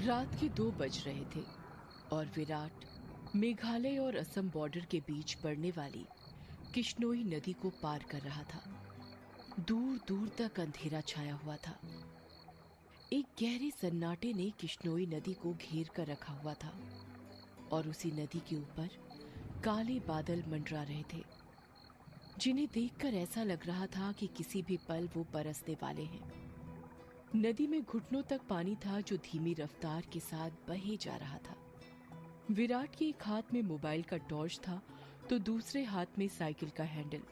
रात के 2 बज रहे थे और विराट मेघालय और असम बॉर्डर के बीच पड़ने वाली किश्नोई नदी को पार कर रहा था। दूर दूर तक अंधेरा छाया हुआ था। एक गहरे सन्नाटे ने किश्नोई नदी को घेर कर रखा हुआ था और उसी नदी के ऊपर काले बादल मंडरा रहे थे, जिन्हें देखकर ऐसा लग रहा था कि किसी भी पल वो बरसने वाले हैं। नदी में घुटनों तक पानी था जो धीमी रफ्तार के साथ बहे जा रहा था। विराट के एक हाथ में मोबाइल का टॉर्च था तो दूसरे हाथ में साइकिल का हैंडल।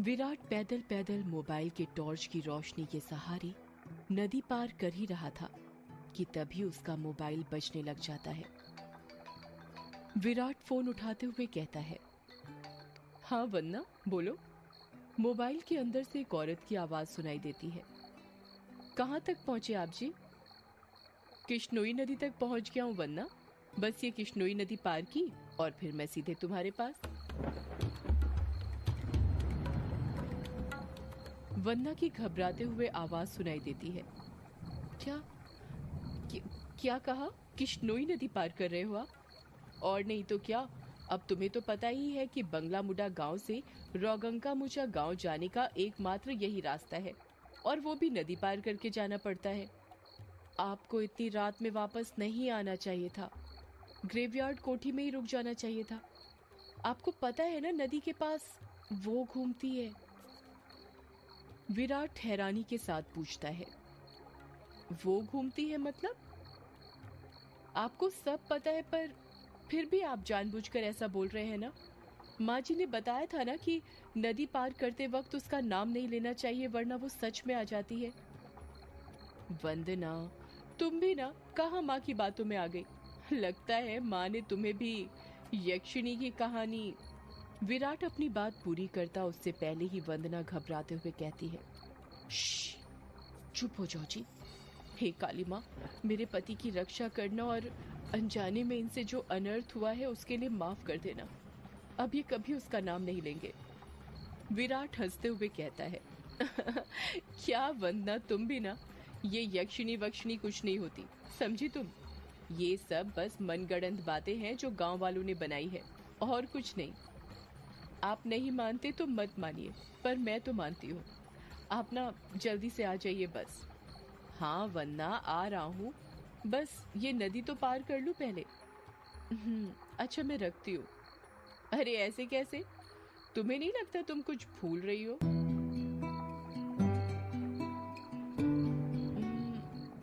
विराट पैदल पैदल मोबाइल के टॉर्च की रोशनी के सहारे नदी पार कर ही रहा था कि तभी उसका मोबाइल बजने लग जाता है। विराट फोन उठाते हुए कहता है, हाँ वन्ना बोलो। मोबाइल के अंदर से एक औरत की आवाज सुनाई देती है। कहाँ तक पहुंचे आप जी? किश्नोई नदी तक पहुंच गया हूं वन्ना, बस ये किश्नोई नदी पार की और फिर मैं सीधे तुम्हारे पास। वन्ना की घबराते हुए आवाज सुनाई देती है। क्या कहा? किश्नोई नदी पार कर रहे हो आप? और नहीं तो क्या, अब तुम्हें तो पता ही है कि बंगला मुडा गांव से रोगंका मुचा गांव जाने का एकमात्र यही रास्ता है और वो भी नदी पार करके जाना पड़ता है। आपको इतनी रात में वापस नहीं आना चाहिए था, ग्रेवयार्ड कोठी में ही रुक जाना चाहिए था। आपको पता है ना नदी के पास वो घूमती है। विराट हैरानी के साथ पूछता है, वो घूमती है मतलब? आपको सब पता है पर फिर भी आप जानबूझकर ऐसा बोल रहे हैं ना। माँ जी ने बताया था ना कि नदी पार करते वक्त उसका नाम नहीं लेना चाहिए वरना वो सच में आ जाती है। वंदना, तुम भी ना कहाँ माँ की बातों में आ गई। लगता है माँ ने तुम्हें भी यक्षिणी की कहानी। विराट अपनी बात पूरी करता उससे पहले ही वंदना घबराते हुए कहती है, श्श, चुप हो जाओ जी। हे काली माँ, मेरे पति की रक्षा करना और अनजाने में इनसे जो अनर्थ हुआ है उसके लिए माफ कर देना। अब ये कभी उसका नाम नहीं लेंगे। विराट हंसते हुए कहता है, क्या वंदना, तुम भी ना, ये यक्षिणी वक्षिणी कुछ नहीं होती, समझी तुम। ये सब बस मनगढ़ंत बातें हैं जो गांव वालों ने बनाई है और कुछ नहीं। आप नहीं मानते तो मत मानिए, पर मैं तो मानती हूँ। आप ना जल्दी से आ जाइए बस। हाँ वंदना, आ रहा हूँ, बस ये नदी तो पार कर लूं पहले। अच्छा मैं रखती हूँ। अरे ऐसे कैसे? तुम्हें नहीं लगता तुम कुछ भूल रही हो?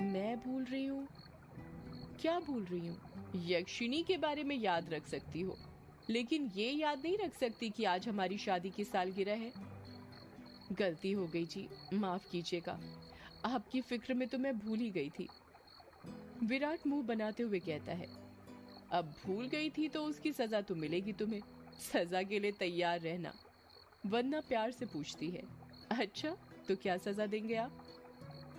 मैं भूल रही हूँ? क्या भूल रही हूँ? यक्षिणी के बारे में याद रख सकती हो, लेकिन ये याद नहीं रख सकती कि आज हमारी शादी की सालगिरह है। गलती हो गई जी, माफ कीजिएगा। आपकी फिक्र में तो मैं भूल ही गई थी। विराट मुंह बनाते हुए कहता है, अब भूल गई थी तो उसकी सजा तो मिलेगी तुम्हें। सजा के लिए तैयार रहना। वंदना प्यार से पूछती है, अच्छा तो क्या सजा देंगे आप?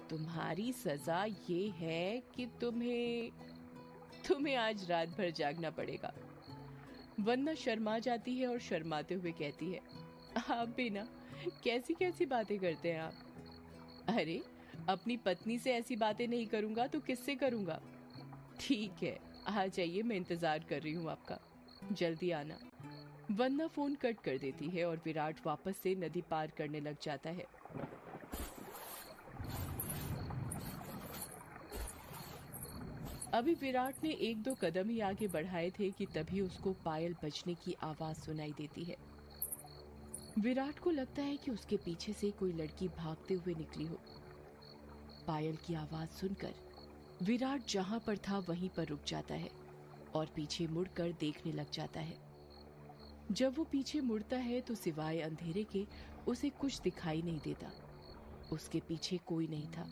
तुम्हारी सजा ये है कि तुम्हें आज रात भर जागना पड़ेगा। वंदना शर्मा जाती है और शर्माते हुए कहती है, आप भी ना कैसी कैसी बातें करते हैं आप। अरे अपनी पत्नी से ऐसी बातें नहीं करूंगा तो किससे करूंगा। ठीक है, आ जाइए, मैं इंतजार कर रही हूँ आपका, जल्दी आना। वंदना फोन कट कर देती है और विराट वापस से नदी पार करने लग जाता है। अभी विराट ने 1-2 कदम ही आगे बढ़ाए थे कि तभी उसको पायल बजने की आवाज सुनाई देती है। विराट को लगता है कि उसके पीछे से कोई लड़की भागते हुए निकली हो। पायल की आवाज सुनकर विराट जहां पर था वहीं पर रुक जाता है और पीछे मुड़कर देखने लग जाता है। जब वो पीछे मुड़ता है तो सिवाय अंधेरे के उसे कुछ दिखाई नहीं देता। उसके पीछे कोई नहीं था।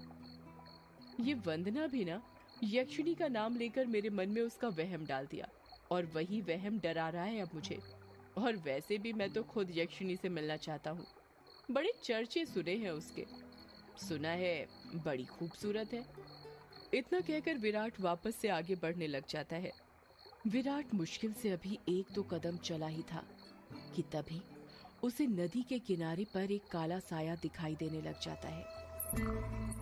ये वंदना भी ना यक्षिणी का नाम लेकर मेरे मन में उसका वहम डाल दिया और वही वहम डरा रहा है अब मुझे। और वैसे भी मैं तो खुद यक्षिणी से मिलना चाहता हूँ। बड़े चर्चे सुने हैं उसके, सुना है बड़ी खूबसूरत है। इतना कहकर विराट वापस से आगे बढ़ने लग जाता है। विराट मुश्किल से अभी 1-2 कदम चला ही था कि तभी उसे नदी के किनारे पर एक काला साया दिखाई देने लग जाता है।